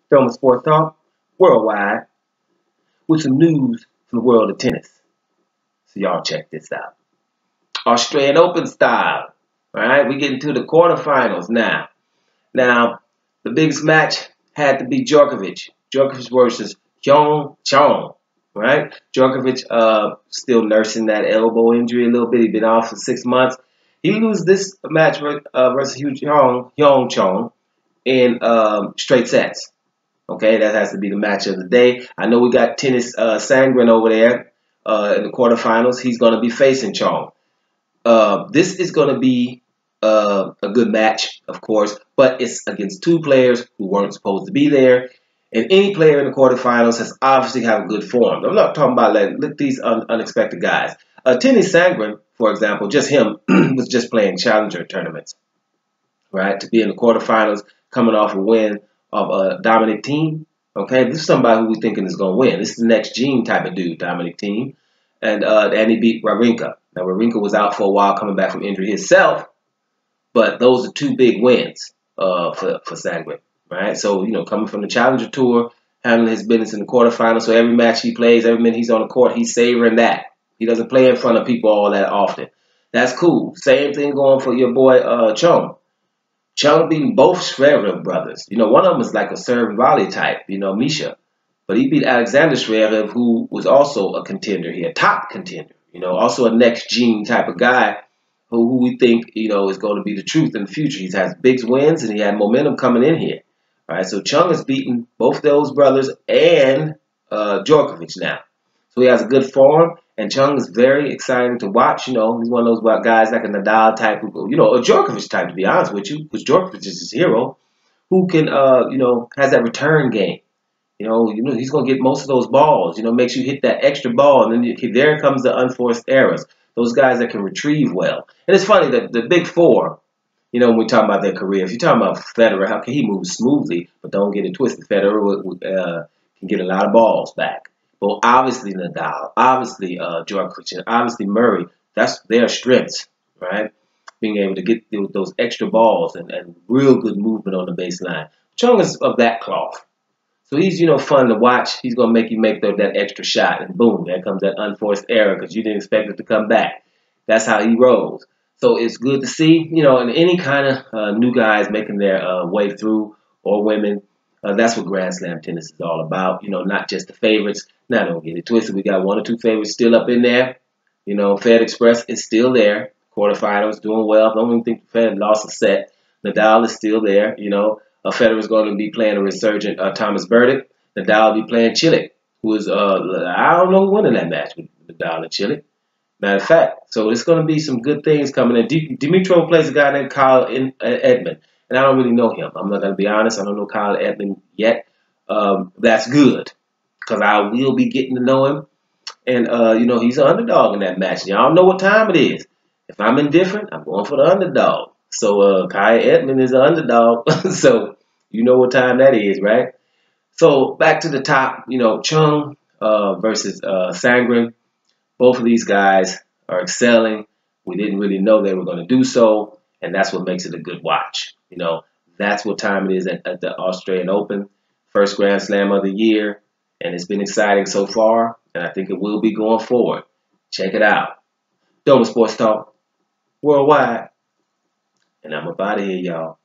Film Sports Talk worldwide with some news from the world of tennis. So y'all check this out. Australian Open style. All right, we get into the quarterfinals now. Now, the biggest match had to be Djokovic. Djokovic versus Hyeon Chung. Right? Djokovic still nursing that elbow injury a little bit. He's been off for 6 months. He loses this match versus Hyeon Chung in straight sets. Okay, that has to be the match of the day. I know we got Tennys Sandgren over there in the quarterfinals. He's going to be facing Chung. This is going to be a good match, of course, but it's against two players who weren't supposed to be there. And any player in the quarterfinals has obviously have a good form. I'm not talking about like these unexpected guys. Tennys Sandgren, for example, just him was just playing challenger tournaments, right? To be in the quarterfinals, coming off a win of Dominic Thiem. Okay, this is somebody who we're thinking is going to win. This is the next Gene type of dude, Dominic Thiem. And he beat Wawrinka. Now, Wawrinka was out for a while coming back from injury himself, but those are two big wins for Sandgren, right? So, you know, coming from the Challenger Tour, handling his business in the quarterfinals, so every match he plays, every minute he's on the court, he's savoring that. He doesn't play in front of people all that often. That's cool. Same thing going for your boy Chung. Chung beating both Zverev brothers. You know, one of them is like a serve volley type, you know, Misha. But he beat Alexander Zverev, who was also a contender here, top contender. You know, also a next gene type of guy who we think, you know, is going to be the truth in the future. He has big wins and he had momentum coming in here. All right, so Chung has beaten both those brothers and Djokovic now. So he has a good form, and Chung is very exciting to watch. You know, he's one of those guys like a Nadal type, you know, a Djokovic type, to be honest with you, because Djokovic is his hero, who can, you know, has that return game. You know, he's going to get most of those balls. You know, makes you hit that extra ball, and then there comes the unforced errors. Those guys that can retrieve well. And it's funny that the big four, you know, when we talk about their career, if you're talking about Federer, how can he move smoothly? But don't get it twisted. Federer can get a lot of balls back. But obviously Nadal, obviously Djokovic, and obviously Murray, that's their strengths, right? Being able to get those extra balls and real good movement on the baseline. Chung is of that cloth. So he's, you know, fun to watch. He's going to make you make that extra shot. And boom, there comes that unforced error because you didn't expect it to come back. That's how he rolls. So it's good to see, you know, and any kind of new guys making their way through, or women. That's what Grand Slam tennis is all about. You know, not just the favorites. Now, don't get it twisted. We got one or two favorites still up in there. You know, Fed Express is still there. Quarterfinals, doing well. Don't even think Fed lost a set. Nadal is still there, you know. Federer is going to be playing a resurgent Thomas Burdick. Nadal will be playing Chilik, who is, I don't know who winning that match with Nadal and Chilik. Matter of fact, so it's going to be some good things coming in. Dimitro plays a guy named Kyle Edmund, and I don't really know him. I'm not going to be honest. I don't know Kyle Edmund yet. That's good, because I will be getting to know him. And, you know, he's an underdog in that match. Y'all know what time it is. If I'm indifferent, I'm going for the underdog. So Kai Edmund is an underdog. So you know what time that is, right? So back to the top, you know, Chung versus Sandgren. Both of these guys are excelling. We didn't really know they were going to do so, and that's what makes it a good watch. You know, that's what time it is at the Australian Open, first Grand Slam of the year, and it's been exciting so far, and I think it will be going forward. Check it out. Doma Sports Talk worldwide. And I'm up out of here, y'all.